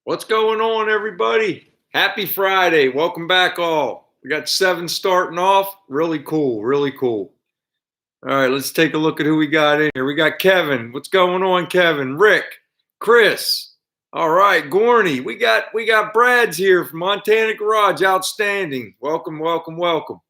What's going on, everybody? Happy Friday. Welcome back, all. We got 7 starting off. Really cool. Really cool. All right, let's take a look at who we got in here. We got Kevin. What's going on, Kevin? Rick, Chris. All right, Gorney. We got Brad's here from Montana Garage. Outstanding. Welcome, welcome, welcome.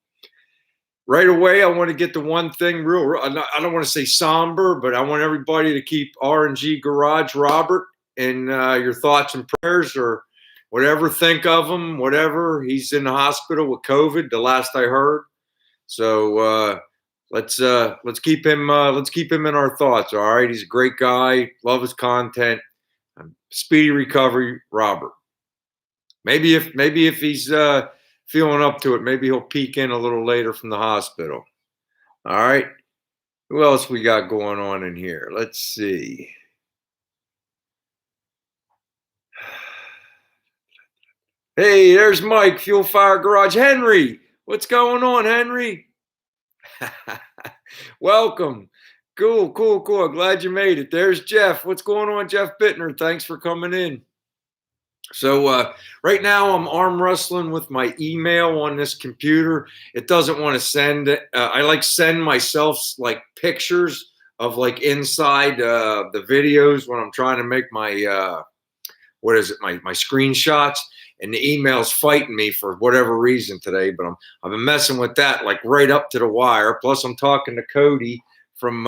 Right away, I want to get to one thing real. I don't want to say somber, but I want everybody to keep R&G Garage Robert in your thoughts and prayers, or whatever. Think of him, whatever. He's in the hospital with COVID, the last I heard. So let's keep him in our thoughts. All right, he's a great guy. Love his content. Speedy recovery, Robert. Maybe if he's feeling up to it, maybe he'll peek in a little later from the hospital. All right. Who else we got going on in here? Let's see. Hey, there's Mike, Fuel Fire Garage. Henry, what's going on, Henry? Welcome. Cool. Glad you made it. There's Jeff. What's going on, Jeff Bittner? Thanks for coming in. So right now I'm arm wrestling with my email on this computer. It doesn't want to send it. I like send myself like pictures of like inside the videos when I'm trying to make my my screenshots, and the email's fighting me for whatever reason today. But I've been messing with that like right up to the wire. Plus I'm talking to Cody from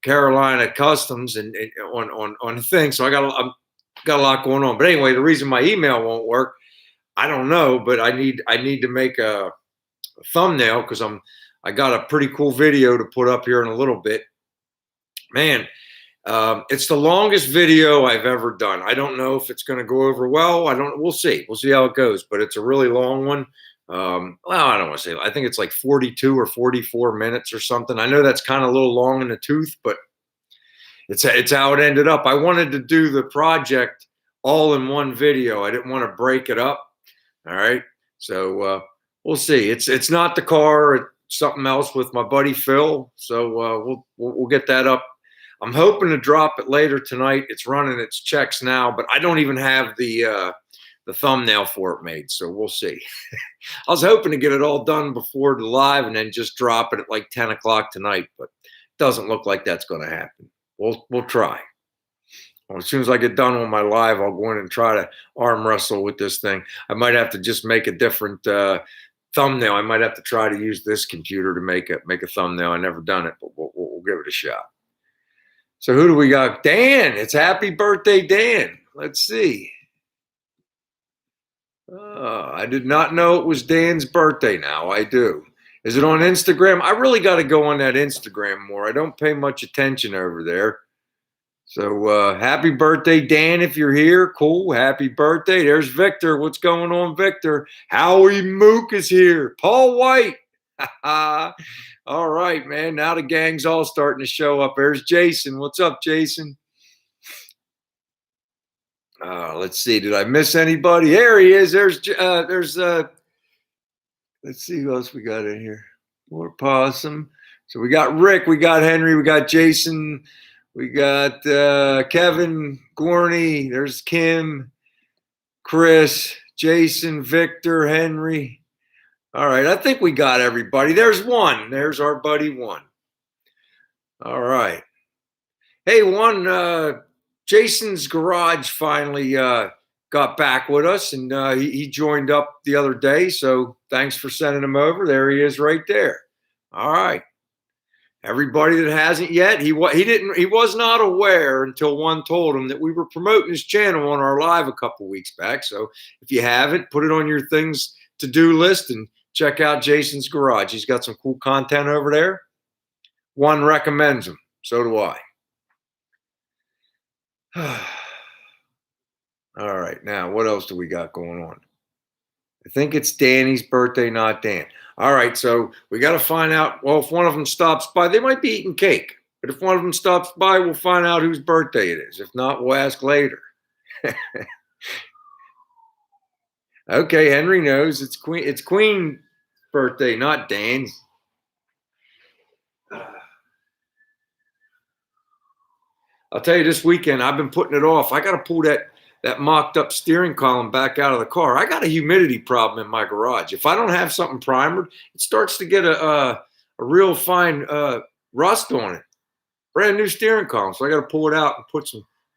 Carolina Customs and on things. So I'm got a lot going on. But anyway, the reason my email won't work, I don't know, but I need to make a thumbnail because I got a pretty cool video to put up here in a little bit. Man, it's the longest video I've ever done. I don't know if it's going to go over well. We'll see. We'll see how it goes, but it's a really long one. Well, I don't want to say, I think it's like 42 or 44 minutes or something. I know that's kind of a little long in the tooth, but it's how it ended up. I wanted to do the project all in one video. I didn't want to break it up. All right. So we'll see. It's not the car. It's something else with my buddy Phil. So we'll get that up. I'm hoping to drop it later tonight. It's running its checks now, but I don't even have the thumbnail for it made. So we'll see. I was hoping to get it all done before the live and then just drop it at like 10 o'clock tonight, but it doesn't look like that's going to happen. We'll try. Well, as soon as I get done with my live, I'll go in and try to arm wrestle with this thing. I might have to just make a different thumbnail. I might have to try to use this computer to make a thumbnail. I've never done it, but we'll give it a shot. So who do we got? Dan. It's happy birthday, Dan. Let's see. I did not know it was Dan's birthday. Now I do. Is it on Instagram? I really got to go on that Instagram more. I don't pay much attention over there. So happy birthday, Dan, if you're here. Cool. Happy birthday. There's Victor. What's going on, Victor? Howie Mook is here. Paul White. All right, man. Now the gang's all starting to show up. There's Jason. What's up, Jason? Let's see. Did I miss anybody? There he is. There's let's see who else we got in here. More possum. So we got Rick, we got Henry, we got Jason, we got Kevin, Gorney, there's Kim, Chris, Jason, Victor, Henry. All right, I think we got everybody. There's one. There's our buddy One. All right. Hey, One, Jason's Garage finally got back with us, and he joined up the other day. So thanks for sending him over. There he is, right there. All right. Everybody that hasn't yet, he was not aware until One told him that we were promoting his channel on our live a couple weeks back. So if you haven't, put it on your things to do list and check out Jason's Garage. He's got some cool content over there. One recommends him. So do I. All right, now what else do we got going on? I think it's Danny's birthday, not Dan. All right, so we got to find out. Well, if one of them stops by, they might be eating cake. But if one of them stops by, we'll find out whose birthday it is. If not, we'll ask later. Okay, Henry knows it's Queen's birthday, not Dan's. I'll tell you, this weekend I've been putting it off. I got to pull that that mocked up steering column back out of the car. I got a humidity problem in my garage. If I don't have something primered, it starts to get a real fine rust on it. Brand new steering column, so I got to pull it out and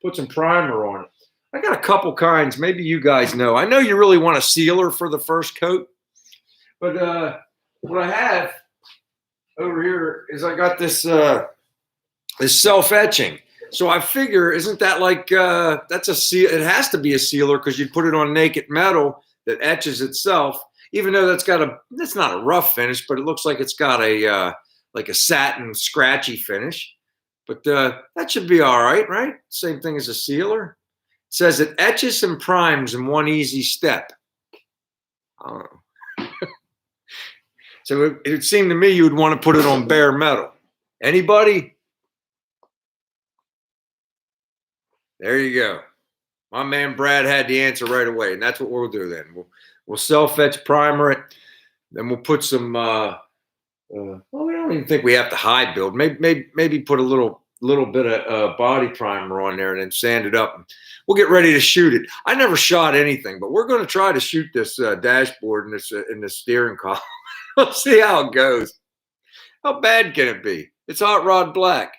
put some primer on it. I got a couple kinds. Maybe you guys know. I know you really want a sealer for the first coat, but what I have over here is I got this this self-etching. So I figure, isn't that like that's a seal? It has to be a sealer because you put it on naked metal that etches itself. Even though that's not a rough finish, but it looks like it's got a like a satin scratchy finish. But that should be all right, right? Same thing as a sealer. It says it etches and primes in one easy step. So it would seem to me you would want to put it on bare metal. Anybody? There you go. My man Brad had the answer right away, and that's what we'll do then. We'll self-etch primer it, then we'll put some. Well, we don't even think we have to high build. Maybe put a little bit of body primer on there, and then sand it up. We'll get ready to shoot it. I never shot anything, but we're going to try to shoot this dashboard in this steering column. We'll see how it goes. How bad can it be? It's hot rod black.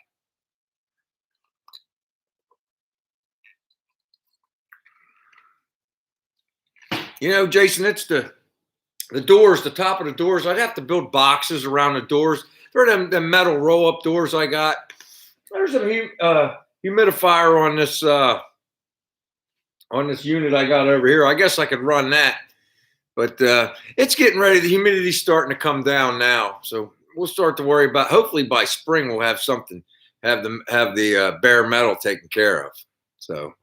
You know, Jason, it's the doors, the top of the doors. I'd have to build boxes around the doors. There are them metal roll-up doors I got. There's a humidifier on this unit I got over here. I guess I could run that, but it's getting ready. The humidity's starting to come down now, so we'll start to worry about. Hopefully by spring we'll have something, have the bare metal taken care of. So.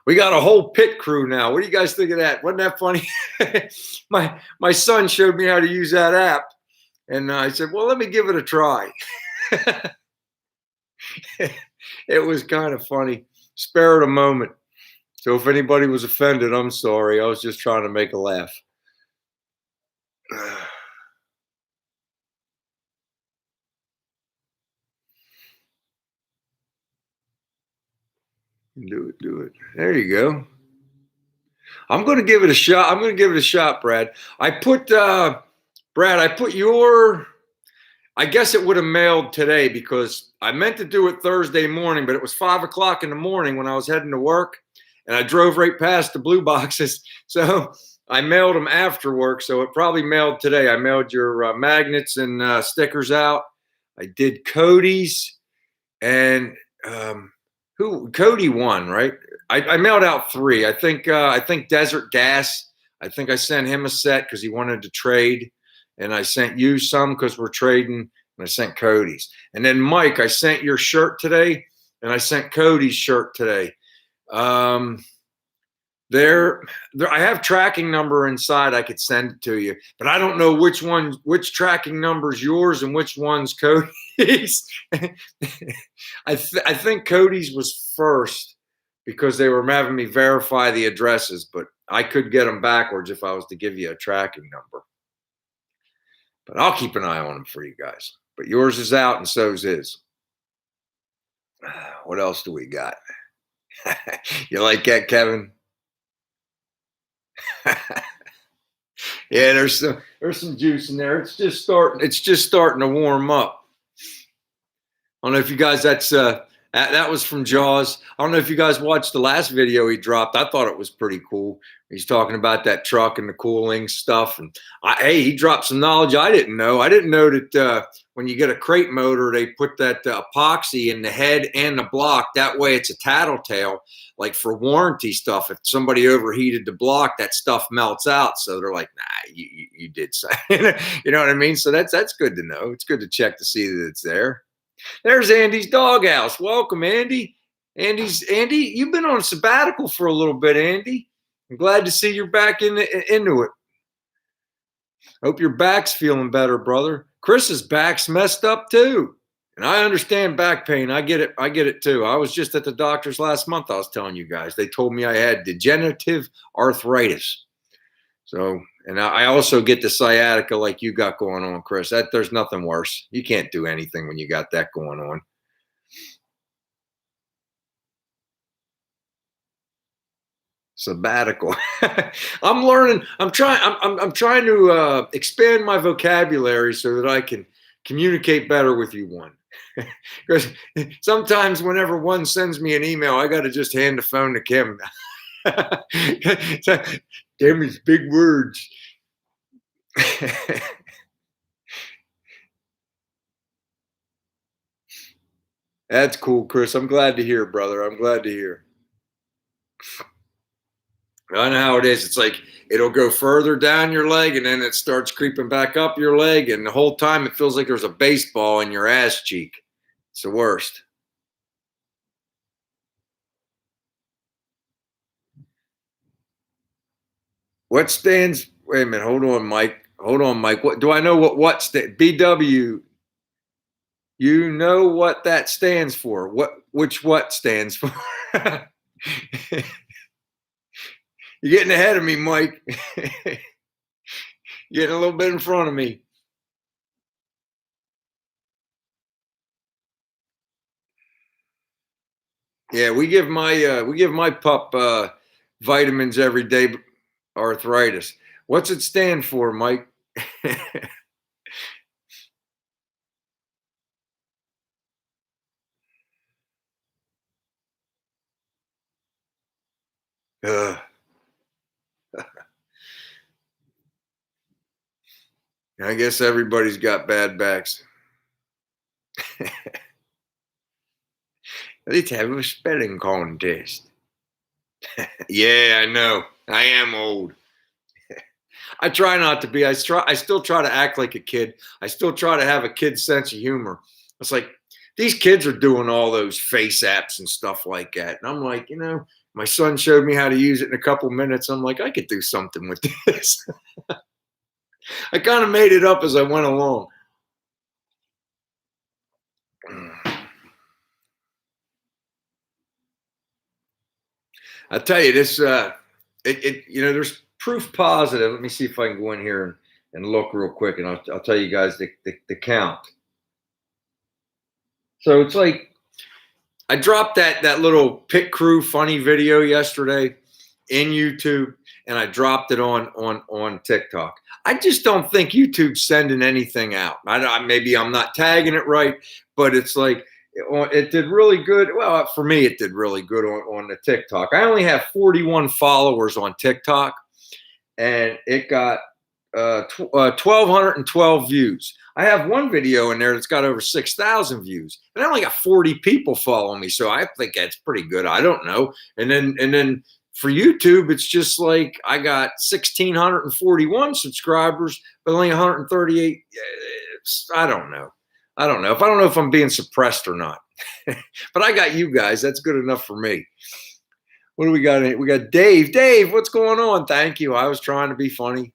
We got a whole pit crew now. What do you guys think of that? Wasn't that funny? my son showed me how to use that app, and I said, well, let me give it a try. It was kind of funny. Spare it a moment. So if anybody was offended, I'm sorry. I was just trying to make a laugh. Do it. There you go. I'm going to give it a shot. Brad. I put your. I guess it would have mailed today because I meant to do it Thursday morning, but it was 5 o'clock in the morning when I was heading to work, and I drove right past the blue boxes. So I mailed them after work. So it probably mailed today. I mailed your magnets and stickers out. I did Cody's, and Cody won, right? I mailed out 3. I think Desert Gas. I think I sent him a set because he wanted to trade, and I sent you some because we're trading. And I sent Cody's, and then Mike, I sent your shirt today, and I sent Cody's shirt today. There, I have tracking number inside. I could send it to you, but I don't know which tracking number is yours and which one's Cody's. I think Cody's was first because they were having me verify the addresses, but I could get them backwards if I was to give you a tracking number. But I'll keep an eye on them for you guys. But yours is out, and so's his. What else do we got? You like that, Kevin? Yeah, there's some juice in there. It's just starting to warm up. I don't know if you guys that was from Jaws. I don't know if you guys watched the last video he dropped. I thought it was pretty cool. He's talking about that truck and the cooling stuff. And hey, he dropped some knowledge I didn't know. I didn't know that when you get a crate motor, they put that epoxy in the head and the block. That way it's a tattletale, like for warranty stuff. If somebody overheated the block, that stuff melts out. So they're like, nah, you did something. You know what I mean? So that's good to know. It's good to check to see that it's there. There's Andy's doghouse. Welcome, Andy. Andy, you've been on sabbatical for a little bit, Andy. I'm glad to see you're back into it. Hope your back's feeling better, brother. Chris's back's messed up too. And I understand back pain. I get it too. I was just at the doctor's last month. I was telling you guys. They told me I had degenerative arthritis. So, and I also get the sciatica like you got going on, Chris. There's nothing worse. You can't do anything when you got that going on. Sabbatical. I'm learning. I'm trying. I'm trying to expand my vocabulary so that I can communicate better with you one. Because sometimes whenever one sends me an email, I got to just hand the phone to Kim. Damn these big words. That's cool, Chris. I'm glad to hear, brother. I'm glad to hear. I know how it is. It's like it'll go further down your leg and then it starts creeping back up your leg. And the whole time it feels like there's a baseball in your ass cheek. It's the worst. What stands? Wait a minute. Hold on, Mike. Hold on, Mike. What do I know? What BW? You know what that stands for? What stands for? You're getting ahead of me, Mike. You're getting a little bit in front of me. Yeah, we give my pup vitamins every day. Arthritis. What's it stand for, Mike? uh, I guess everybody's got bad backs. Let's have a spelling contest. Yeah, I know. I am old. I try not to be. I still try to act like a kid. I still try to have a kid's sense of humor. It's like these kids are doing all those face apps and stuff like that. And I'm like, my son showed me how to use it in a couple minutes. I'm like, I could do something with this. I kind of made it up as I went along. I tell you, there's proof positive. Let me see if I can go in here and look real quick, and I'll tell you guys the count. So it's like I dropped that little pit crew funny video yesterday in YouTube, and I dropped it on TikTok. I just don't think YouTube's sending anything out. Maybe I'm not tagging it right, but it's like it did really good. Well, for me, it did really good on the TikTok. I only have 41 followers on TikTok, and it got 1,212 views. I have one video in there that's got over 6,000 views, and I only got 40 people following me. So I think that's pretty good. I don't know. And then for YouTube, it's just like I got 1,641 subscribers, but only 138. I don't know. I don't know if I'm being suppressed or not. But I got you guys. That's good enough for me. What do we got? We got Dave. Dave, what's going on? Thank you. I was trying to be funny.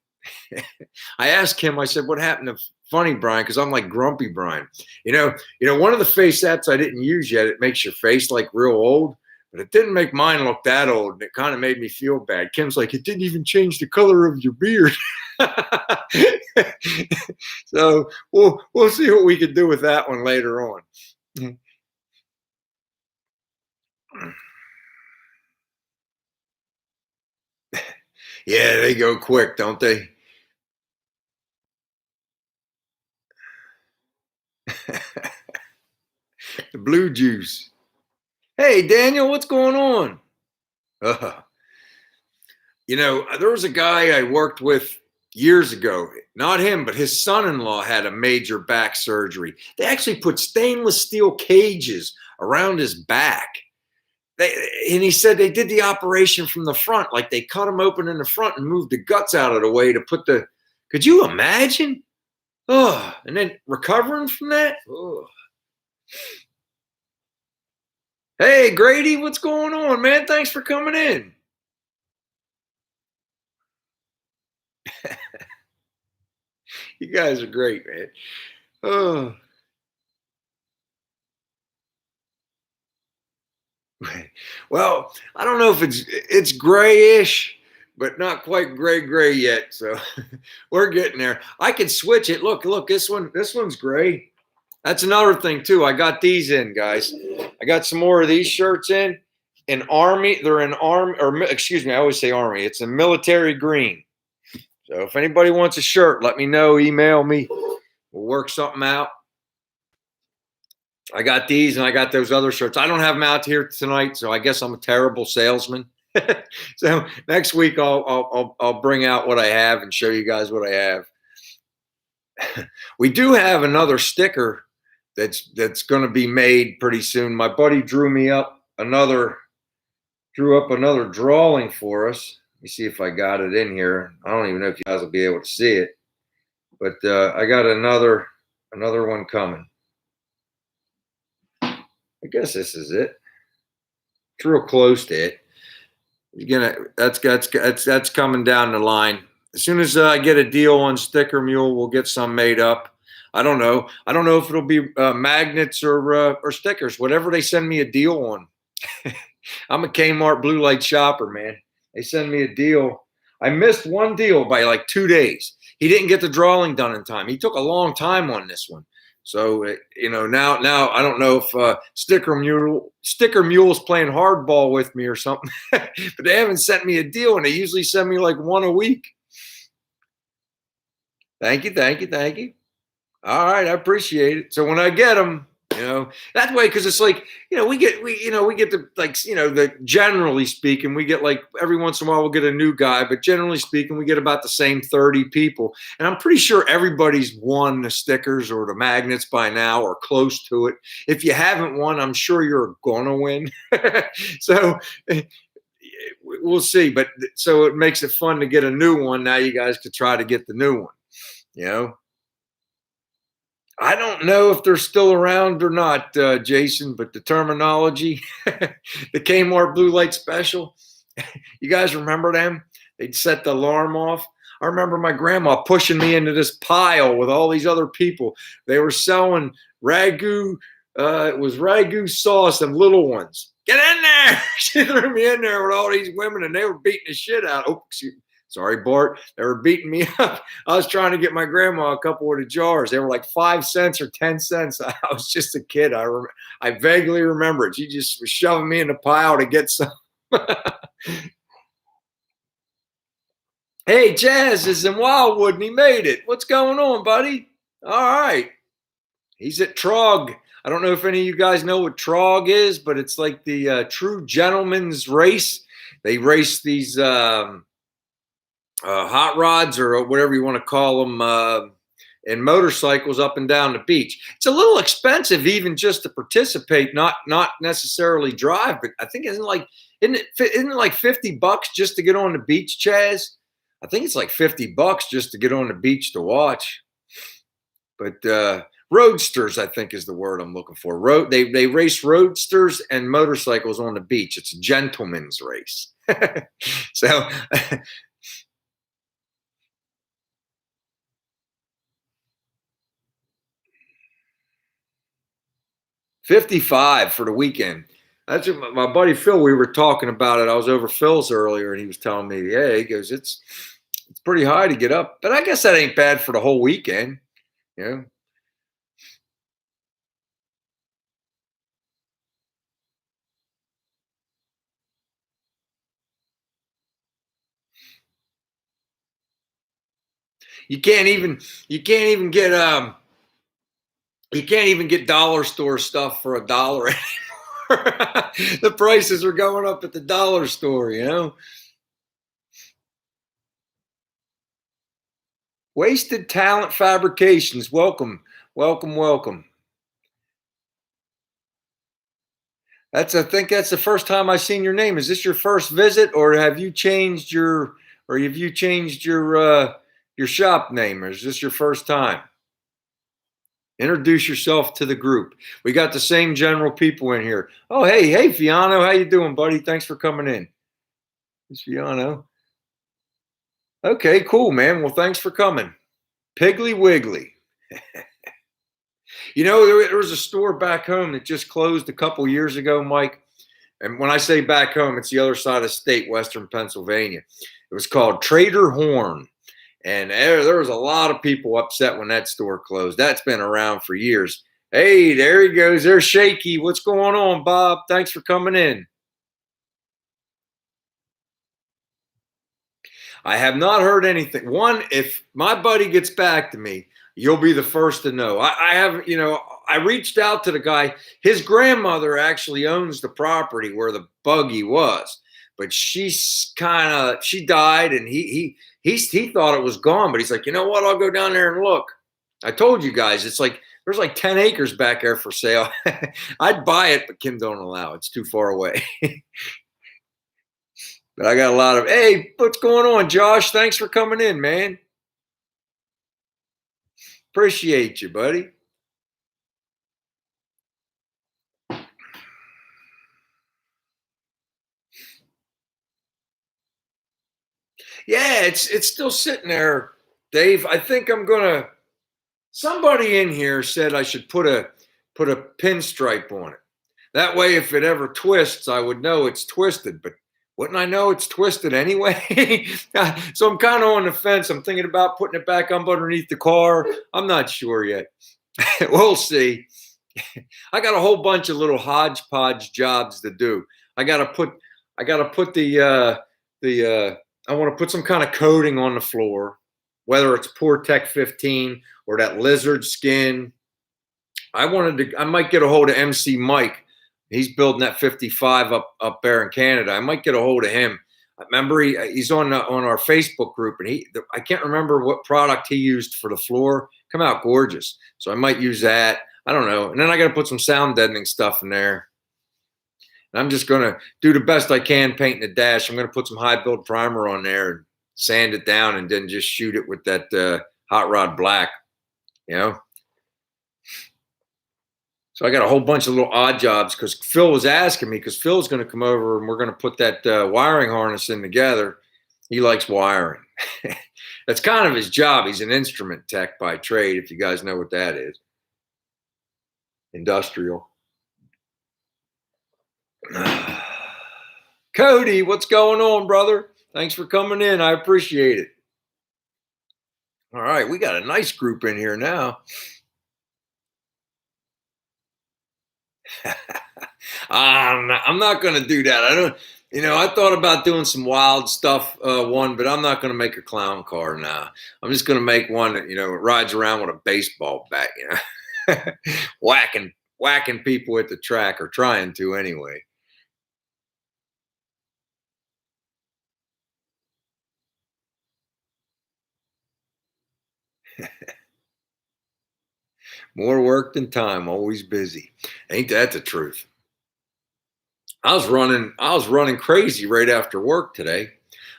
I asked him, I said, what happened to Funny Brian? Because I'm like Grumpy Brian. One of the face apps I didn't use yet, it makes your face like real old, but it didn't make mine look that old. And it kind of made me feel bad. Kim's like, it didn't even change the color of your beard. So we'll see what we can do with that one later on. Yeah, they go quick, don't they? The blue juice. Hey, Daniel, what's going on? There was a guy I worked with years ago. Not him, but his son-in-law had a major back surgery. They actually put stainless steel cages around his back. And he said they did the operation from the front, like they cut him open in the front and moved the guts out of the way to put the. Could you imagine? Oh, and then recovering from that. Oh. Hey, Grady, what's going on, man? Thanks for coming in. You guys are great, man. Oh. Well, I don't know if it's grayish, but not quite gray yet. So we're getting there. I can switch it. Look, this one's gray. That's another thing too. I got these in, guys. I got some more of these shirts in, in army. They're in army, or excuse me, I always say army. It's a military green. So if anybody wants a shirt, let me know. Email me. We'll work something out. I got these and I got those other shirts. I don't have them out here tonight, so I guess I'm a terrible salesman. So next week I'll bring out what I have and show you guys what I have. We do have another sticker that's going to be made pretty soon. My buddy drew up another drawing for us. Let me see if I got it in here. I don't even know if you guys will be able to see it, but I got another one coming. I guess this is it. It's real close to it. That's coming down the line. As soon as I get a deal on Sticker Mule, we'll get some made up. I don't know if it'll be magnets or stickers, whatever they send me a deal on. I'm a Kmart blue light shopper, man. They send me a deal. I missed one deal by like 2 days. He didn't get the drawing done in time. He took a long time on this one. So, now I don't know if Sticker Mule's playing hardball with me or something, but they haven't sent me a deal, and they usually send me like one a week. Thank you. All right, I appreciate it. So when I get them, that way, because it's like, we get to, like, generally speaking, we get like every once in a while we'll get a new guy, but generally speaking, we get about the same 30 people. And I'm pretty sure everybody's won the stickers or the magnets by now or close to it. If you haven't won, I'm sure you're going to win. So we'll see. But so it makes it fun to get a new one. Now you guys could try to get the new one, I don't know if they're still around or not, Jason, but the terminology, the Kmart Blue Light Special, you guys remember them? They'd set the alarm off. I remember my grandma pushing me into this pile with all these other people. They were selling ragu. It was ragu sauce and little ones. Get in there. She threw me in there with all these women, and they were beating the shit out. Oh, excuse me. Sorry, Bart. They were beating me up. I was trying to get my grandma a couple of the jars. They were like 5 cents or 10 cents. I was just a kid. I vaguely remember it. She just was shoving me in the pile to get some. Hey, Jazz is in Wildwood and he made it. What's going on, buddy? All right. He's at Trog. I don't know if any of you guys know what Trog is, but it's like the true gentleman's race. They race these hot rods or whatever you want to call them, and motorcycles up and down the beach. It's a little expensive even just to participate, not necessarily drive, but I think isn't it like $50 just to get on the beach, Chaz? I think it's like $50 just to get on the beach to watch. But roadsters, I think, is the word I'm looking for. They race roadsters and motorcycles on the beach. It's a gentleman's race. So 55 for the weekend. That's what my buddy Phil, we were talking about it. I was over Phil's earlier and he was telling me, yeah, he goes, it's pretty high to get up. But I guess that ain't bad for the whole weekend. You can't even get dollar store stuff for $1 anymore. The prices are going up at the dollar store, Wasted Talent Fabrications. Welcome. I think that's the first time I've seen your name. Is this your first visit, or have you changed your shop name, or is this your first time? Introduce yourself to the group. We got the same general people in here. Oh, hey, Fiano, how you doing, buddy? Thanks for coming in. It's Fiano. Okay, cool, man. Well, thanks for coming. Piggly Wiggly. There was a store back home that just closed a couple years ago, Mike. And when I say back home, it's the other side of the state, Western Pennsylvania. It was called Trader Horn. And there was a lot of people upset when that store closed. That's been around for years. Hey, there he goes. There's Shaky. What's going on, Bob? Thanks for coming in. I have not heard anything. One, if my buddy gets back to me, you'll be the first to know. I haven't, I reached out to the guy. His grandmother actually owns the property where the buggy was, but she died, and he thought it was gone, but he's like, you know what? I'll go down there and look. I told you guys, it's like there's like 10 acres back there for sale. I'd buy it, but Kim don't allow. It's too far away. But I got a lot of, hey, what's going on, Josh? Thanks for coming in, man. Appreciate you, buddy. Yeah, it's still sitting there, Dave. I think I'm gonna. Somebody in here said I should put a pinstripe on it. That way, if it ever twists, I would know it's twisted. But wouldn't I know it's twisted anyway? So I'm kind of on the fence. I'm thinking about putting it back up underneath the car. I'm not sure yet. We'll see. I got a whole bunch of little hodgepodge jobs to do. I gotta put I want to put some kind of coating on the floor, whether it's Tech 15 or that lizard skin. I might get a hold of MC Mike. He's building that 55 up there in Canada. I might get a hold of him. I remember he's on our Facebook group, and I can't remember what product he used for the floor. Come out gorgeous. So I might use that. I don't know. And then I got to put some sound deadening stuff in there. And I'm just going to do the best I can painting the dash. I'm going to put some high build primer on there and sand it down, and then just shoot it with that hot rod black, So I got a whole bunch of little odd jobs because Phil was asking me, because Phil's going to come over and we're going to put that wiring harness in together. He likes wiring. That's kind of his job. He's an instrument tech by trade, if you guys know what that is. Industrial. Cody, what's going on, brother? Thanks for coming in. I appreciate it. All right, we got a nice group in here now. I'm not going to do that. I thought about doing some wild stuff, but I'm not going to make a clown car now. I'm just going to make one that, rides around with a baseball bat, whacking people at the track, or trying to anyway. More work than time, always busy. Ain't that the truth? I was running crazy right after work today.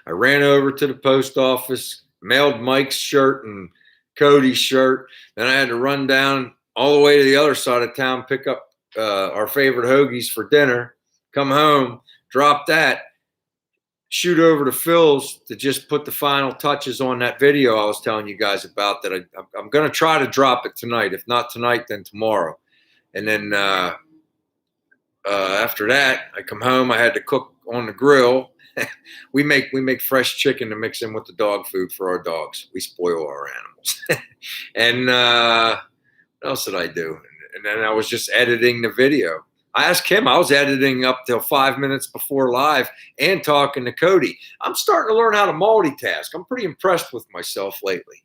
I ran over to the post office, mailed Mike's shirt and Cody's shirt. Then I had to run down all the way to the other side of town, pick up our favorite hoagies for dinner, come home, drop that, shoot over to Phil's to just put the final touches on that video I was telling you guys about. That I'm going to try to drop it tonight. If not tonight, then tomorrow. And then after that, I come home. I had to cook on the grill. we make fresh chicken to mix in with the dog food for our dogs. We spoil our animals. And what else did I do? And then I was just editing the video. I asked him. I was editing up till 5 minutes before live and talking to Cody. I'm starting to learn how to multitask. I'm pretty impressed with myself lately.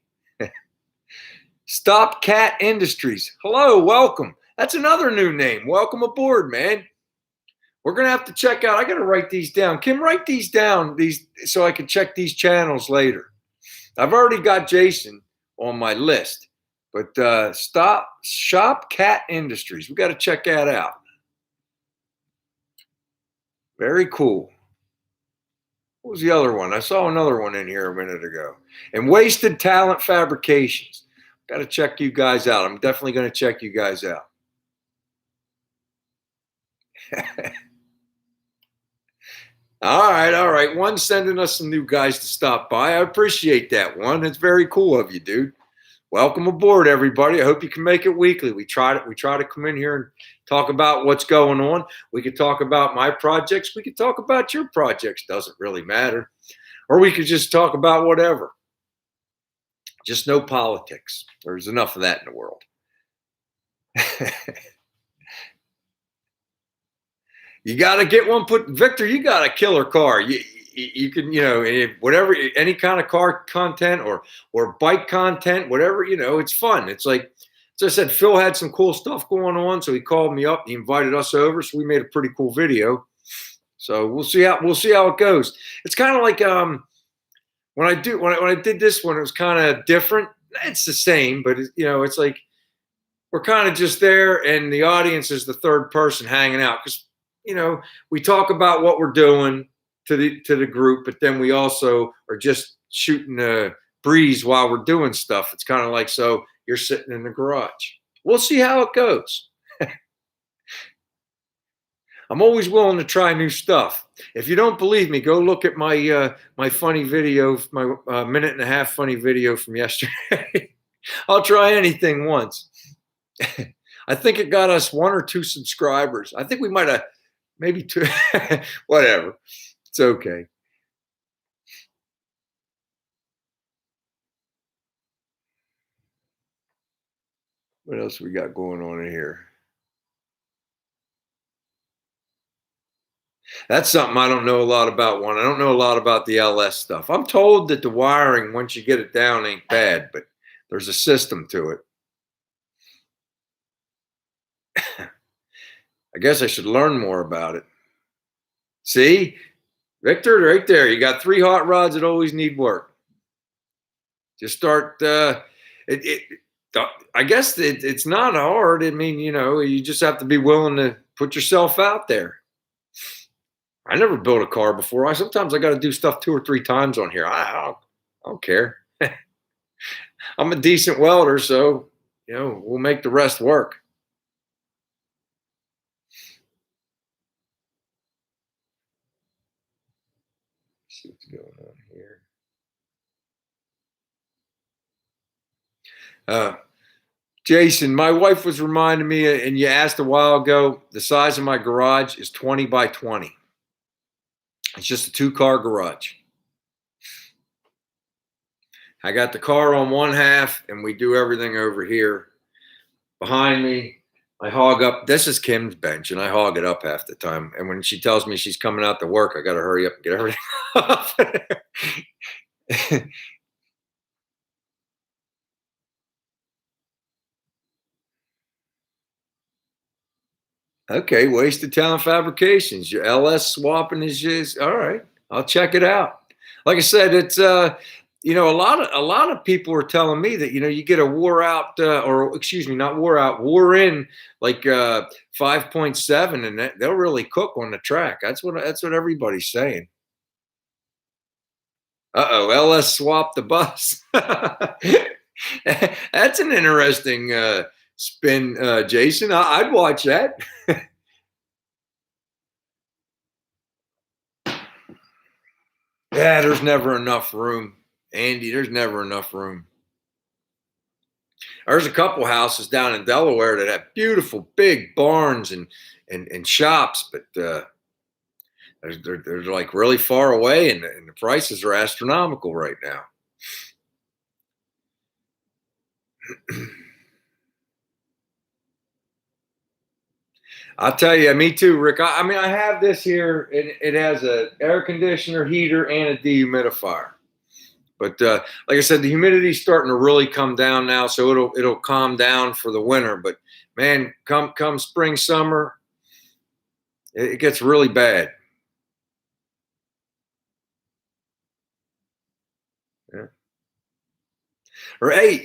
Stop Cat Industries. Hello, welcome. That's another new name. Welcome aboard, man. We're going to have to check out. I got to write these down. Kim, write these down so I can check these channels later. I've already got Jason on my list. But Shop Cat Industries. We got to check that out. Very cool. What was the other one? I saw another one in here a minute ago. And Wasted Talent Fabrications. Got to check you guys out. I'm definitely going to check you guys out. All right. One sending us some new guys to stop by. I appreciate that one. It's very cool of you, dude. Welcome aboard, everybody. I hope you can make it weekly. We try to come in here and talk about what's going on. We could talk about my projects. We could talk about your projects. Doesn't really matter. Or we could just talk about whatever. Just no politics. There's enough of that in the world. You got to get one Victor, you got a killer car. you can, whatever, any kind of car content or bike content, whatever, it's fun. It's like, as I said, Phil had some cool stuff going on, so he called me up. He invited us over, so we made a pretty cool video. So we'll see how it goes. It's kind of like when I did this one, it was kind of different. It's the same, but it's like we're kind of just there, and the audience is the third person hanging out because we talk about what we're doing to the group, but then we also are just shooting a breeze while we're doing stuff. It's kind of like, so you're sitting in the garage. We'll see how it goes. I'm always willing to try new stuff. If you don't believe me, go look at my funny video, my minute and a half funny video from yesterday. I'll try anything once. I think it got us 1 or 2 subscribers. I think we might have maybe 2. Whatever. It's okay. What else we got going on in here? That's something I don't know a lot about. I don't know a lot about the LS stuff. I'm told that the wiring, once you get it down, ain't bad, but there's a system to it. I guess I should learn more about it. See, Victor, right there. You got 3 hot rods that always need work. Just start. I guess it's not hard. I mean, you just have to be willing to put yourself out there. I never built a car before. Sometimes I got to do stuff 2 or 3 times on here. I don't care. I'm a decent welder, so we'll make the rest work. Let's see what's going on here. Jason, my wife was reminding me, and you asked a while ago, the size of my garage is 20 by 20. It's just a 2-car garage. I got the car on one half, and we do everything over here. Behind me, I hog up. This is Kim's bench, and I hog it up half the time. And when she tells me she's coming out to work, I got to hurry up and get everything off there. Okay, Wasted Talent Fabrications. Your LS swapping is just all right. I'll check it out. Like I said, it's a lot of people are telling me that you get a wore out or excuse me, not wore out, wore in like 5.7, and they'll really cook on the track. That's what everybody's saying. Uh-oh, LS swapped the bus. That's an interesting spin, Jason. I'd watch that. Yeah, there's never enough room, Andy. There's never enough room. There's a couple houses down in Delaware that have beautiful big barns and shops, but they're like really far away, and the prices are astronomical right now. I'll tell you, me too, Rick. I mean, I have this here. It has an air conditioner, heater, and a dehumidifier. But like I said, the humidity's starting to really come down now, so it'll calm down for the winter. But man, come spring, summer, it gets really bad. Yeah. Or hey,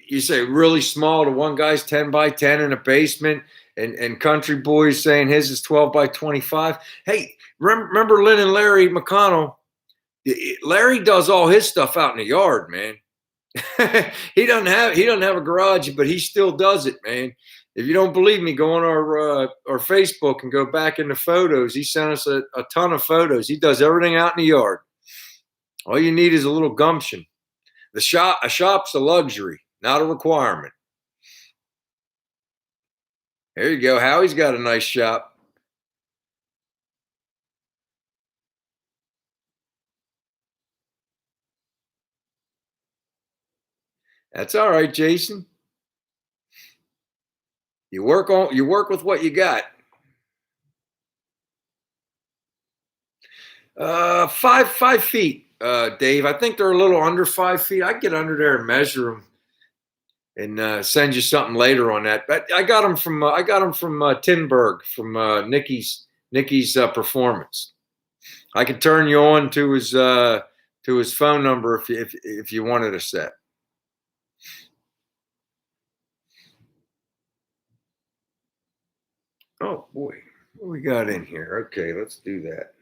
you say really small to one guy's 10 by 10 in a basement, and Country Boy's saying his is 12 by 25. Hey, remember Lynn and Larry McConnell? Larry does all his stuff out in the yard, man. he doesn't have a garage, but he still does it, man. If you don't believe me, go on our Facebook and go back in the photos. He sent us a ton of photos. He does everything out in the yard. All you need is a little gumption. A shop's a luxury, not a requirement. There you go. Howie's got a nice shop. That's all right, Jason. You work with what you got. Five feet, Dave. I think they're a little under 5 feet. I can get under there and measure them and send you something later on that. But I got them from Tinberg from Nikki's Performance. I can turn you on to his phone number if you wanted a set. Oh boy, what we got in here? Okay, let's do that.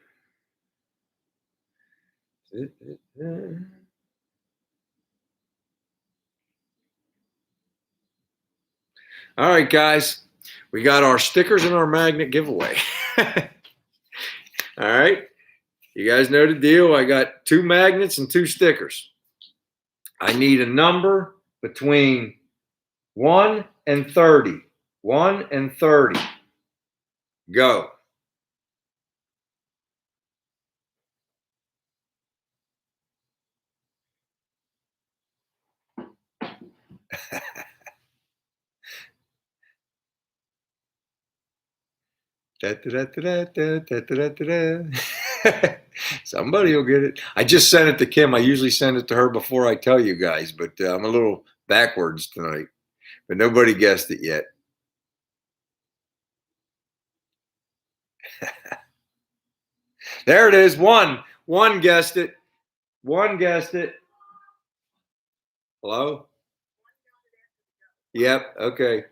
All right, guys, we got our stickers and our magnet giveaway. All right, you guys know the deal. I got 2 magnets and 2 stickers. I need a number between 1 and 30. 1 and 30. Go. Somebody will get it. I just sent it to Kim. I usually send it to her before I tell you guys, but I'm a little backwards tonight. But nobody guessed it yet. There it is. One guessed it. One guessed it. Hello? Yep. Okay.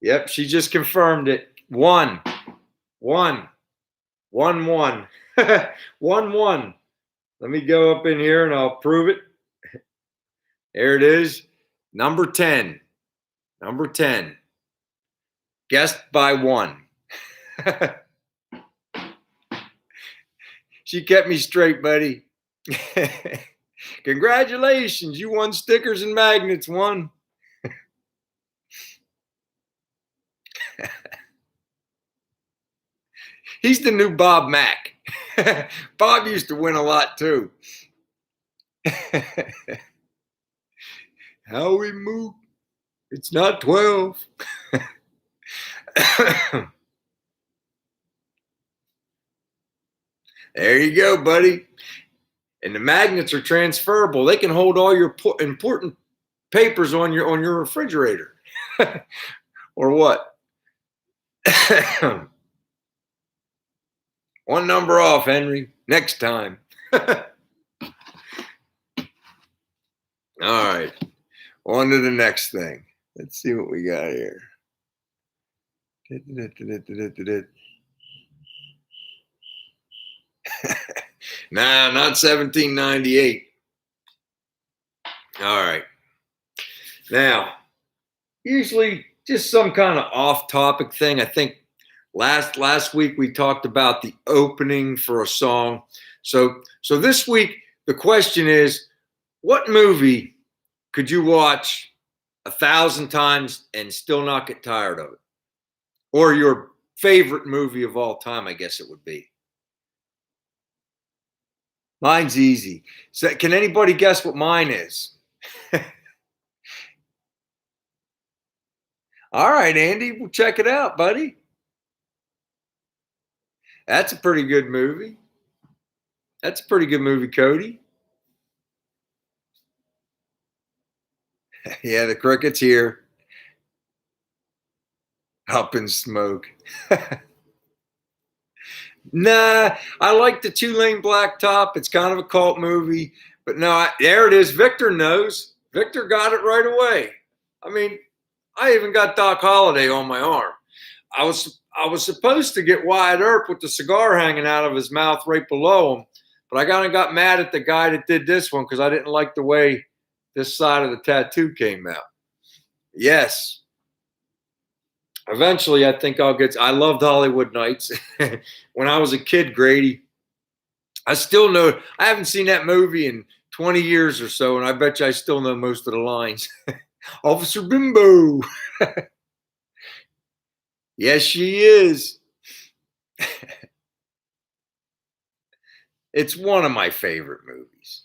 Yep. She just confirmed it. 1. 1. 1 1. 1 1. Let me go up in here and I'll prove it. There it is. Number 10. Number 10. Guessed by 1. She kept me straight, buddy. Congratulations. You won stickers and magnets. 1. He's the new Bob Mack. Bob used to win a lot too. How we move. It's not 12. There you go, buddy. And the magnets are transferable. They can hold all your important papers on your refrigerator. Or what? 1 number off, Henry. Next time. All right. On to the next thing. Let's see what we got here. Nah, not 1798. All right. Now, usually just some kind of off-topic thing. I think last week we talked about the opening for a song. So this week the question is, what movie could you watch 1,000 times and still not get tired of it? Or your favorite movie of all time, I guess it would be. Mine's easy. So can anybody guess what mine is? All right, Andy, we'll check it out, buddy. That's a pretty good movie. That's a pretty good movie, Cody. Yeah, the cricket's here. Up in smoke. Nah, I like the 2-Lane Blacktop. It's kind of a cult movie. But no, there it is. Victor knows. Victor got it right away. I mean, I even got Doc Holliday on my arm. I was supposed to get Wyatt Earp with the cigar hanging out of his mouth right below him, but I kind of got mad at the guy that did this one because I didn't like the way this side of the tattoo came out. Yes. Eventually, I think I'll get. I loved Hollywood Nights when I was a kid, Grady. I still know. I haven't seen that movie in 20 years or so, and I bet you I still know most of the lines. Officer Bimbo. Yes, she is. It's one of my favorite movies.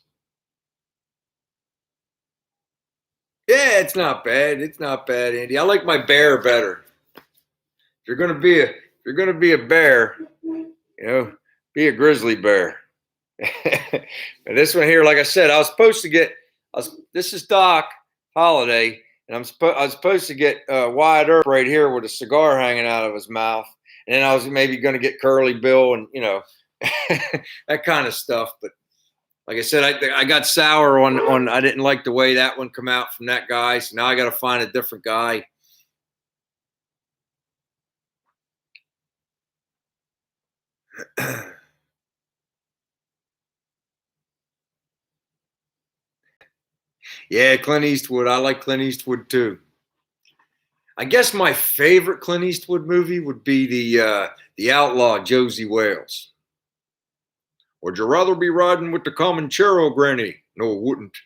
Yeah, it's not bad. It's not bad, Andy. I like my bear better. If you're gonna be a bear, Be a grizzly bear. And this one here, like I said, I was supposed to get. This is Doc Holiday, and I was supposed to get Wyatt Earp right here with a cigar hanging out of his mouth, and then I was maybe going to get Curly Bill and that kind of stuff. But like I said, I got sour on. I didn't like the way that one come out from that guy, so now I got to find a different guy. Yeah, Clint Eastwood. I like Clint Eastwood too. I guess my favorite Clint Eastwood movie would be the Outlaw Josie Wales. Would you rather be riding with the Comanchero, Granny? No, it wouldn't.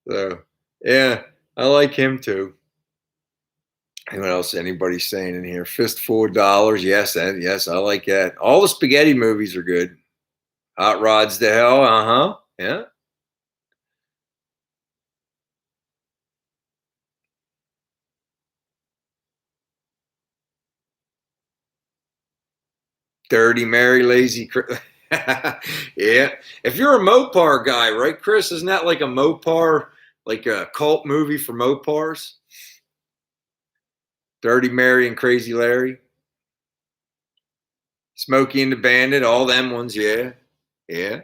So, yeah, I like him too. And what else? Anybody saying in here? Fistful of Dollars. Yes, yes, I like that. All the spaghetti movies are good. Hot Rods to Hell. Uh huh. Yeah. Dirty Mary, Lazy. Yeah. If you're a Mopar guy, right, Chris? Isn't that like a Mopar, like a cult movie for Mopars? Dirty Mary and Crazy Larry. Smokey and the Bandit, all them ones, yeah. Yeah.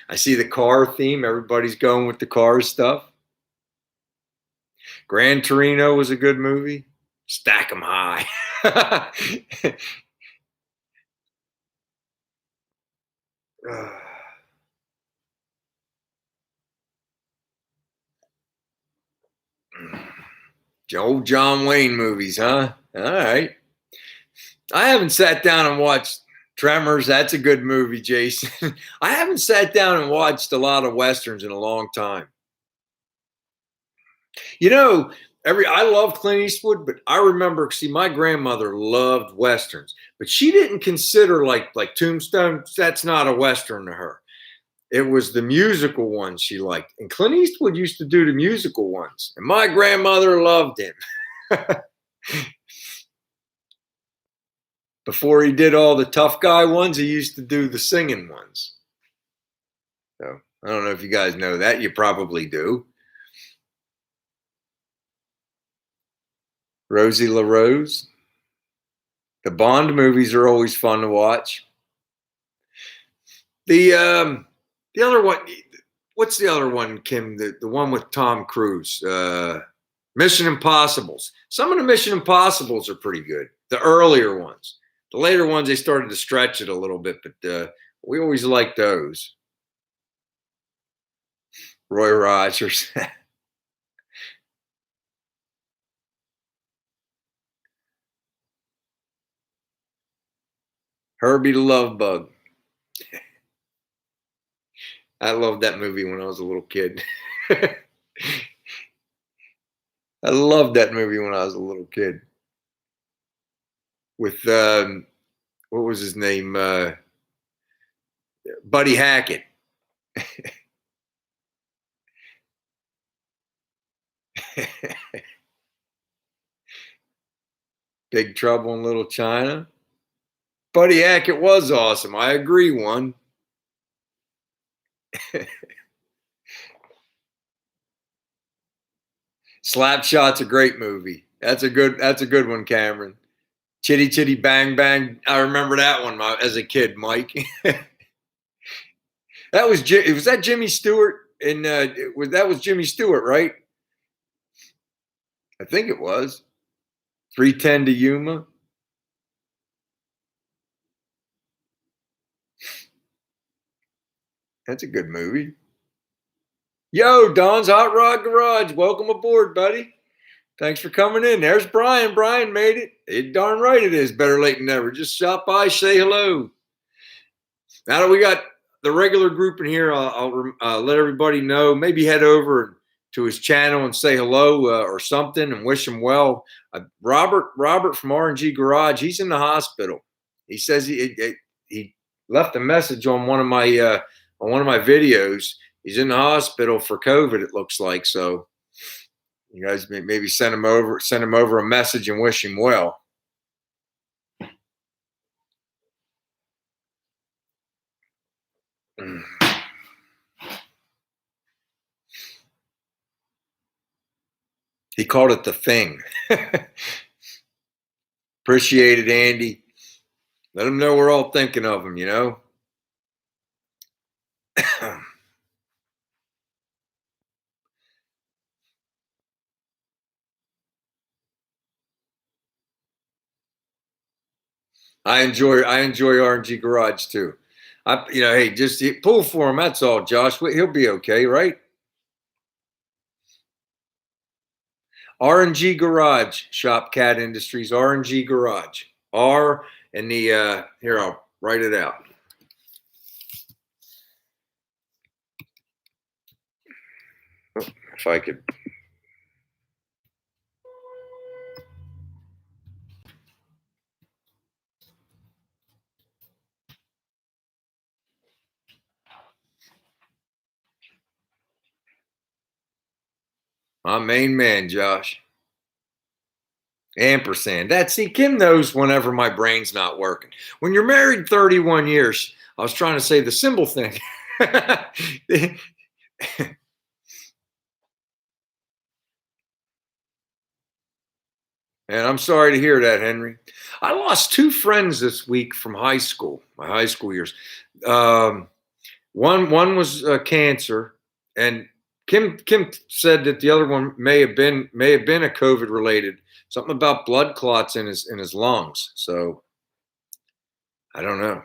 I see the car theme. Everybody's going with the car stuff. Gran Torino was a good movie. Stack 'em high. Old John Wayne movies, huh? All right. I haven't sat down and watched Tremors. That's a good movie, Jason. I haven't sat down and watched a lot of Westerns in a long time. You know, I love Clint Eastwood, but I remember, see, my grandmother loved Westerns, but she didn't consider like Tombstone, that's not a Western to her. It was the musical ones she liked. And Clint Eastwood used to do the musical ones. And my grandmother loved him. Before he did all the tough guy ones, he used to do the singing ones. So I don't know if you guys know that. You probably do. Rosie LaRose. The Bond movies are always fun to watch. The other one, what's the other one, Kim? The one with Tom Cruise. Mission Impossibles. Some of the Mission Impossibles are pretty good. The earlier ones. The later ones, they started to stretch it a little bit, but we always liked those. Roy Rogers. Herbie the Love Bug. I loved that movie when I was a little kid. I loved that movie when I was a little kid. With what was his name? Buddy Hackett. Big Trouble in Little China. Buddy Hackett was awesome. I agree. One. Slapshot's a great movie. That's a good one, Cameron. Chitty Chitty Bang Bang. I remember that one as a kid, Mike. That was that Jimmy Stewart and that was Jimmy Stewart, right? I think it was. 310 to Yuma. That's a good movie. Yo, Don's Hot Rod Garage. Welcome aboard, buddy. Thanks for coming in. There's Brian. Brian made it. Darn right it is. Better late than never. Just stop by, say hello. Now that we got the regular group in here, I'll let everybody know. Maybe head over to his channel and say hello or something and wish him well. Robert from RNG Garage, he's in the hospital. He says he left a message on one of my videos. He's in the hospital for COVID, it looks like. So you guys maybe send him over a message and wish him well. He called it The Thing. Appreciate it, Andy. Let him know we're all thinking of him, you know? I enjoy RNG Garage too. Hey, just pull for him. That's all, Josh. He'll be okay, right? RNG Garage, Shop Cat Industries, RNG Garage. R and the here, I'll write it out. If I could. My main man, Josh. Ampersand. Kim knows whenever my brain's not working. When you're married 31 years, I was trying to say the symbol thing. And I'm sorry to hear that, Henry. I lost 2 friends this week from high school, my high school years. One was cancer, and Kim said that the other one may have been a COVID related, something about blood clots in his lungs. So I don't know.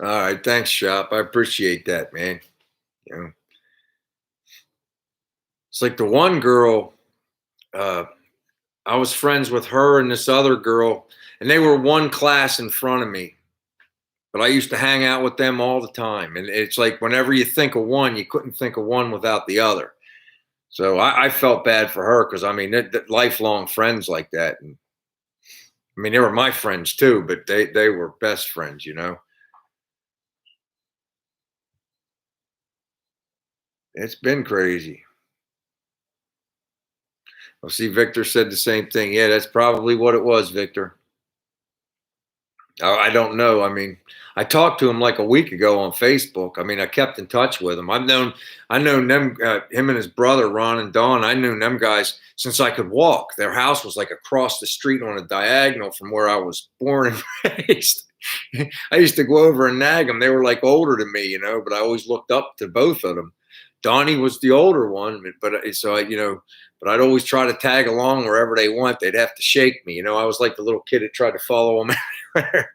All right, thanks, Shop. I appreciate that, man. You know, it's like the one girl. I was friends with her and this other girl, and they were one class in front of me. But I used to hang out with them all the time. And it's like whenever you think of one, you couldn't think of one without the other. So I felt bad for her because, I mean, they're lifelong friends like that. And I mean, they were my friends too, but they were best friends, you know. It's been crazy. Well, see, Victor said the same thing. Yeah, that's probably what it was, Victor. I don't know. I mean, I talked to him like a week ago on Facebook. I mean, I kept in touch with him. I known them, him and his brother Ron and Don. I knew them guys since I could walk. Their house was like across the street on a diagonal from where I was born and raised. I used to go over and nag them. They were like older than me, you know, but I always looked up to both of them. Donnie was the older one, but so I, you know, but I'd always try to tag along wherever they went. They'd have to shake me, you know. I was like the little kid that tried to follow them everywhere.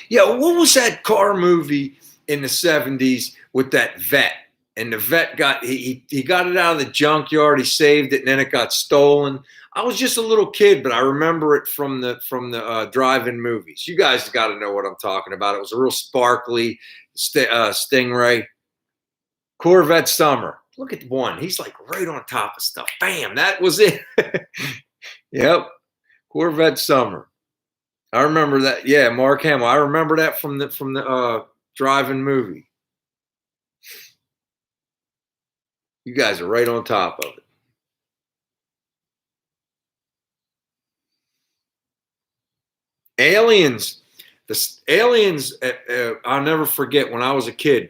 Yeah, what was that car movie in the 70s with that vet? And the vet he got it out of the junkyard, he saved it, and then it got stolen. I was just a little kid, but I remember it from the drive-in movies. You guys got to know what I'm talking about. It was a real sparkly Stingray. Corvette Summer. Look at one. He's like right on top of stuff. Bam, that was it. Yep. Corvette Summer. I remember that. Yeah, Mark Hamill. I remember that from the drive-in movie. You guys are right on top of it. Aliens. Aliens. I'll never forget when I was a kid.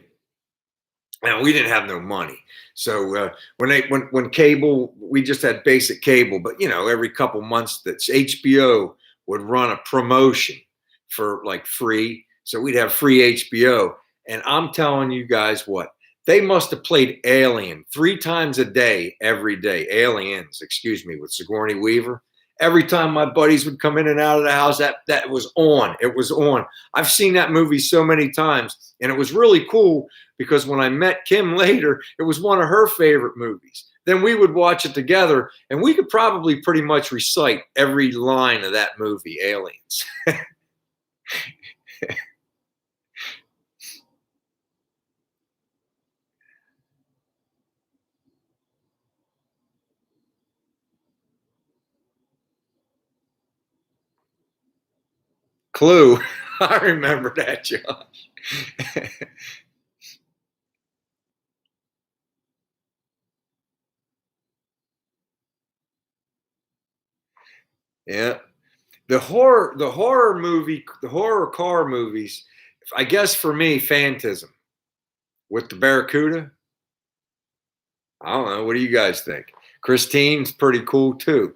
Now we didn't have no money, so when cable, we just had basic cable. But you know, every couple months, that HBO would run a promotion for like free, so we'd have free HBO. And I'm telling you guys what, they must have played Alien 3 times a day, every day. Aliens, excuse me, with Sigourney Weaver. Every time my buddies would come in and out of the house, that was on. It was on. I've seen that movie so many times, and it was really cool because when I met Kim later, it was one of her favorite movies. then we would watch it together, and we could probably pretty much recite every line of that movie, Aliens. Clue. I remember that, Josh. Yeah. The horror car movies, I guess for me, Phantasm with the Barracuda. I don't know. What do you guys think? Christine's pretty cool too.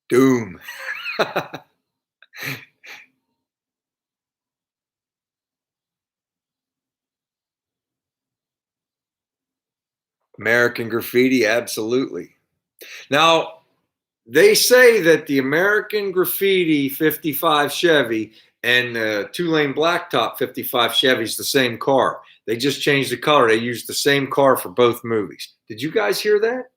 Doom. American Graffiti, absolutely. Now, they say that the American Graffiti 55 Chevy and the two-lane blacktop 55 Chevy is the same car. They just changed the color. They used the same car for both movies. Did you guys hear that?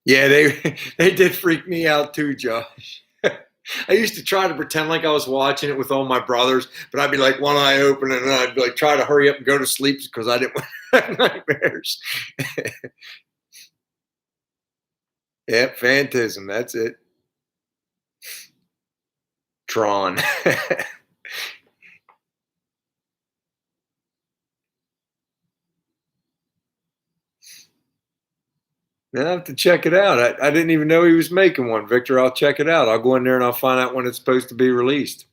Yeah, they they did freak me out too, Josh. I used to try to pretend like I was watching it with all my brothers, but I'd be like one eye open and I'd be like try to hurry up and go to sleep because I didn't want to have nightmares. Yep, Phantasm. That's it. Tron. I have to check it out. I didn't even know he was making one, Victor. I'll check it out. I'll go in there and I'll find out when it's supposed to be released.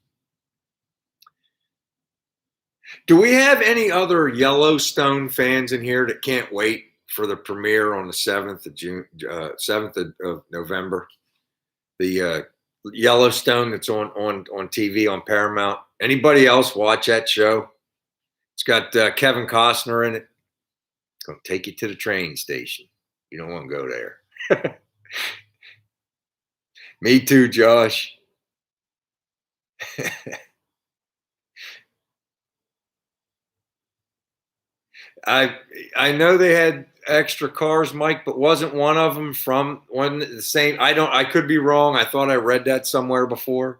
Do we have any other Yellowstone fans in here that can't wait for the premiere on the 7th of June, 7th of November? The Yellowstone that's on TV on Paramount. Anybody else watch that show? It's got Kevin Costner in it. It's gonna take you to the train station. You don't want to go there. Me too, Josh. I I know they had extra cars, Mike, but wasn't one of them from one the same? I could be wrong. I thought I read that somewhere before.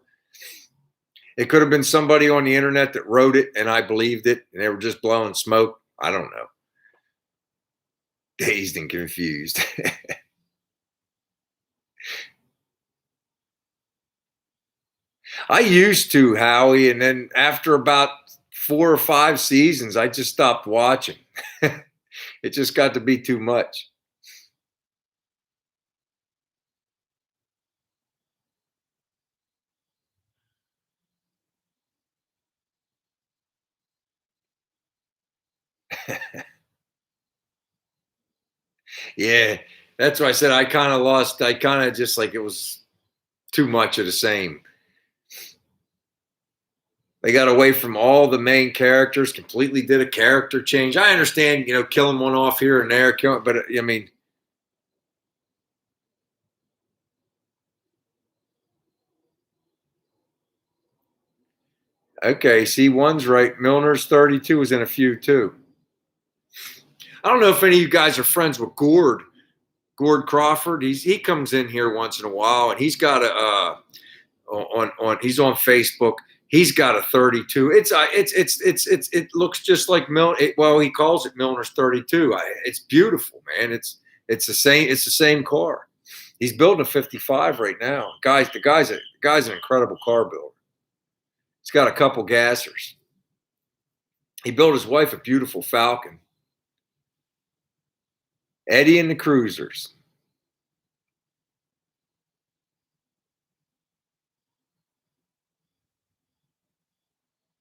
It could have been somebody on the internet that wrote it and I believed it and they were just blowing smoke. I don't know. Dazed and confused. I used to, Howie, and then after about 4 or 5 seasons, I just stopped watching. It just got to be too much. Yeah, that's why I said I kind of lost. I kind of just like it was too much of the same. They got away from all the main characters, completely did a character change. I understand, killing one off here and there, but I mean, okay, see, one's right. Milner's 32 is in a few too. I don't know if any of you guys are friends with Gord Crawford. He comes in here once in a while, and he's got a he's on Facebook. He's got a 32. It looks just like Milner. Well, he calls it Milner's 32. It's beautiful, man. It's the same. It's the same car. He's building a 55 right now. The guy's an incredible car builder. He's got a couple gassers. He built his wife a beautiful Falcon. Eddie and the Cruisers.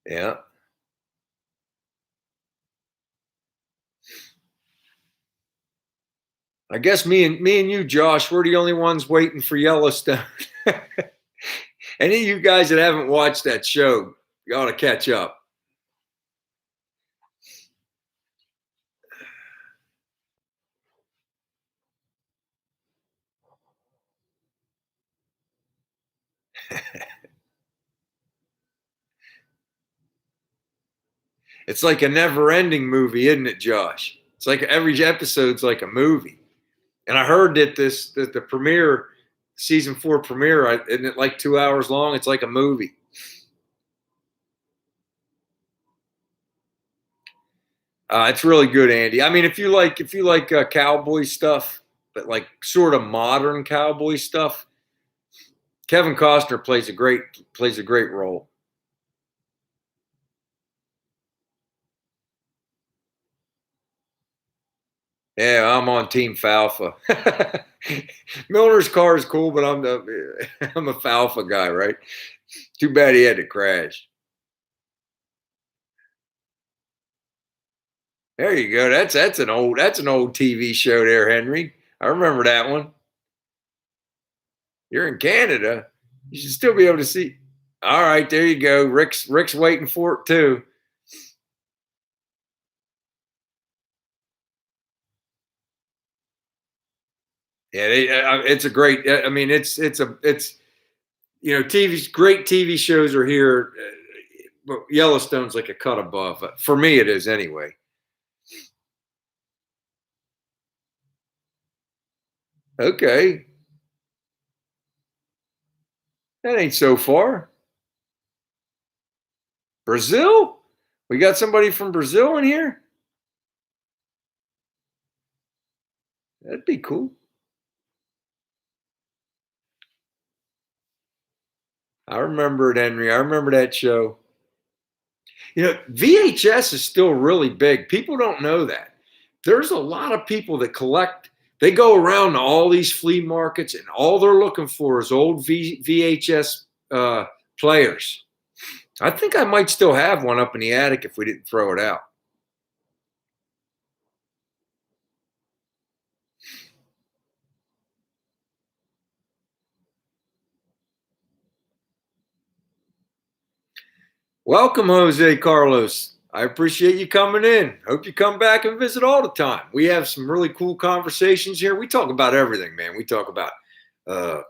Yeah. I guess me and you, Josh, we're the only ones waiting for Yellowstone. Any of you guys that haven't watched that show, you ought to catch up. It's like a never-ending movie, isn't it, Josh? It's like every episode's like a movie. And I heard that the premiere, season 4 premiere, isn't it like 2 hours long? It's like a movie. It's really good, Andy. I mean, if you like cowboy stuff, but like sort of modern cowboy stuff, Kevin Costner plays a great role. Yeah, I'm on Team Falfa. Milner's car is cool, but I'm a Falfa guy, right? Too bad he had to crash. There you go. That's an old TV show there, Henry. I remember that one. You're in Canada. You should still be able to see. All right, there you go. Rick's waiting for it too. Yeah, it's a great. I mean, it's great TV shows are here. But Yellowstone's like a cut above. For me, it is anyway. Okay, that ain't so far. Brazil? We got somebody from Brazil in here? That'd be cool. I remember it, Henry. I remember that show. VHS is still really big. People don't know that. There's a lot of people that collect, they go around to all these flea markets, and all they're looking for is old VHS players. I think I might still have one up in the attic if we didn't throw it out. Welcome, Jose Carlos. I appreciate you coming in. Hope you come back and visit all the time. We have some really cool conversations here. We talk about everything, man. We talk about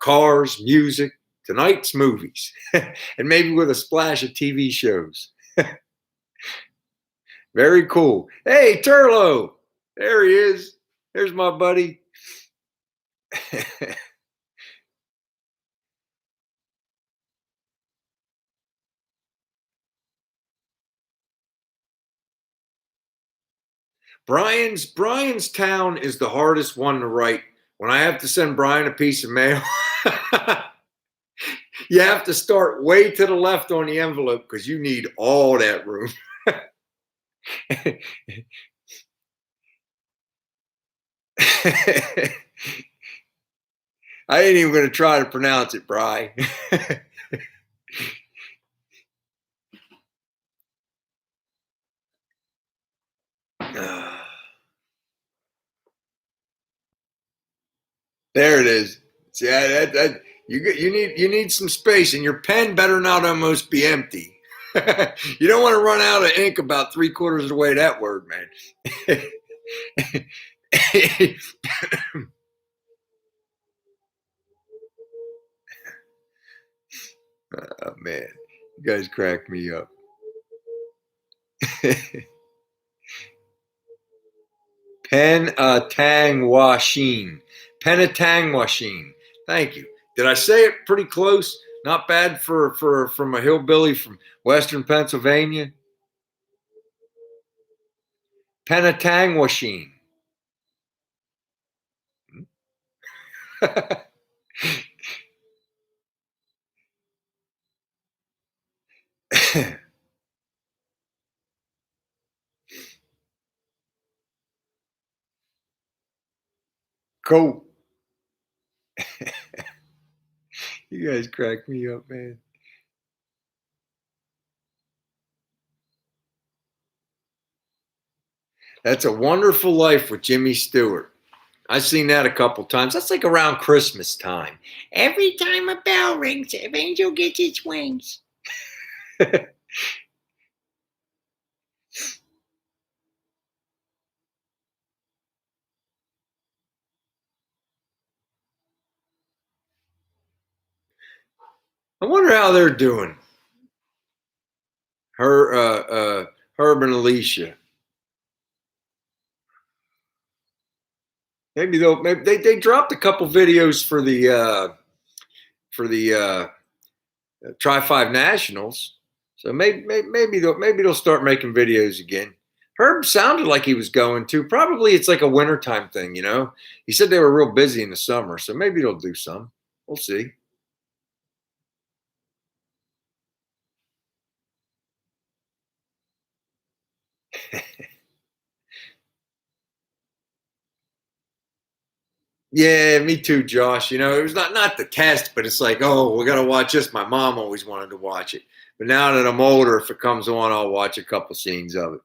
cars, music, tonight's movies, and maybe with a splash of TV shows. Very cool. Hey, Turlo. There he is. There's my buddy. Brian's town is the hardest one to write. When I have to send Brian a piece of mail, you have to start way to the left on the envelope because you need all that room. I ain't even going to try to pronounce it, Brian. There it is. See, you need some space, and your pen better not almost be empty. You don't want to run out of ink about 3/4 of the way that word, man. Oh man, you guys crack me up. Penatang Penatang. Thank you. Did I say it pretty close? Not bad for from a hillbilly from Western Pennsylvania. Penatang. Cool. You guys crack me up, man. That's a Wonderful Life with Jimmy Stewart. I've seen that a couple times. That's like around Christmas time. Every time a bell rings, an angel gets its wings. I wonder how they're doing. Herb and Alicia. Maybe they dropped a couple videos for the Tri Five Nationals. So maybe they'll start making videos again. Herb sounded like he was going to. Probably it's like a wintertime thing, you know. He said they were real busy in the summer, so maybe they'll do some. We'll see. Yeah, me too, Josh. You know, it was not the test, but it's like, oh, we got to watch this. My mom always wanted to watch it, but now that I'm older, if it comes on, I'll watch a couple scenes of it.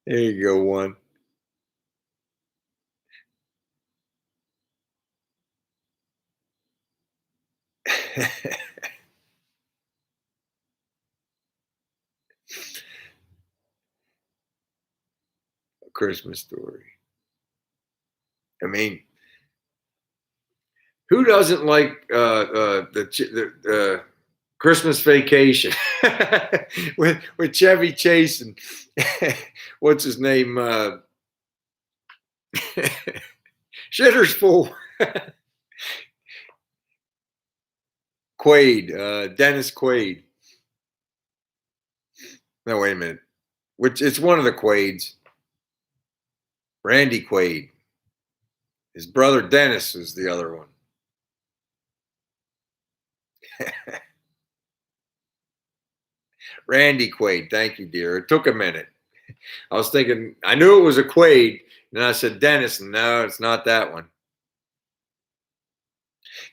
There you go, one. Christmas Story. I mean, who doesn't like the Christmas Vacation with Chevy Chase and what's his name? Shitter's Full. Quaid, Dennis Quaid. No, wait a minute. Which it's one of the Quaids. Randy Quaid. His brother Dennis is the other one. Randy Quaid. Thank you, dear. It took a minute. I was thinking, I knew it was a Quaid, and I said Dennis. No, it's not that one.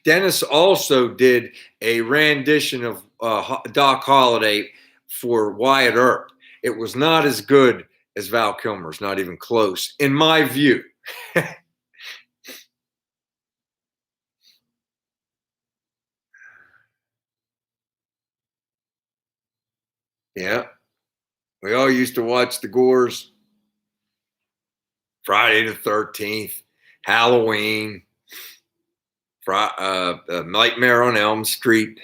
Dennis also did a rendition of Doc Holliday for Wyatt Earp. It was not as good as Val Kilmer's, not even close, in my view. Yeah, we all used to watch the Gores. Friday the 13th, Halloween, Nightmare on Elm Street.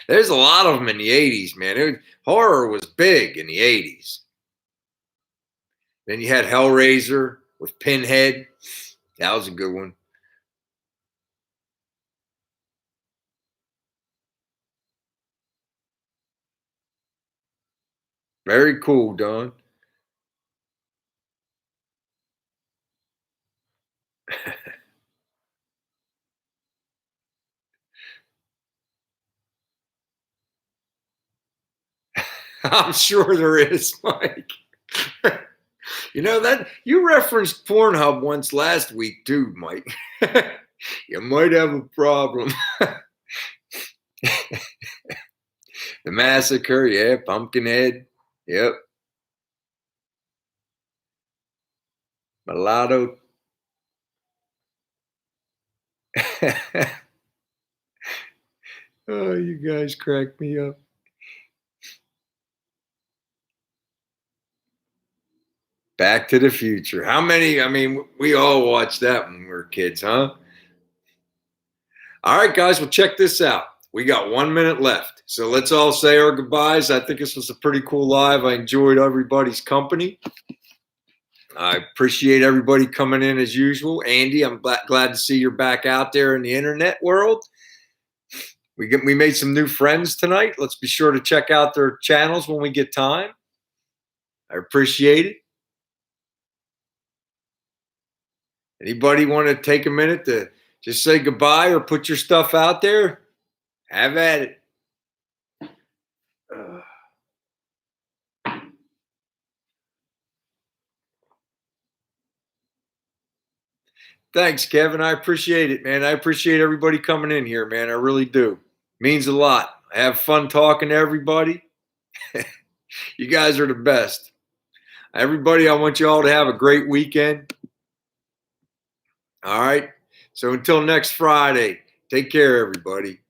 There's a lot of them in the 80s, man. Horror was big in the 80s. Then you had Hellraiser with Pinhead. That was a good one. Very cool, Don. I'm sure there is, Mike. You know that you referenced Pornhub once last week too, Mike. You might have a problem. The Massacre, yeah, Pumpkinhead, yep. Mulatto. Oh, you guys crack me up. Back to the Future. How many? I mean, we all watched that when we were kids, huh? All right, guys, well, check this out. We got 1 minute left. So let's all say our goodbyes. I think this was a pretty cool live. I enjoyed everybody's company. I appreciate everybody coming in as usual. Andy, I'm glad to see you're back out there in the internet world. We made some new friends tonight. Let's be sure to check out their channels when we get time. I appreciate it. Anybody want to take a minute to just say goodbye or put your stuff out there? Have at it. Thanks, Kevin. I appreciate it, man. I appreciate everybody coming in here, man. I really do. Means a lot. I have fun talking to everybody. You guys are the best. Everybody, I want you all to have a great weekend. All right. So until next Friday, take care, everybody.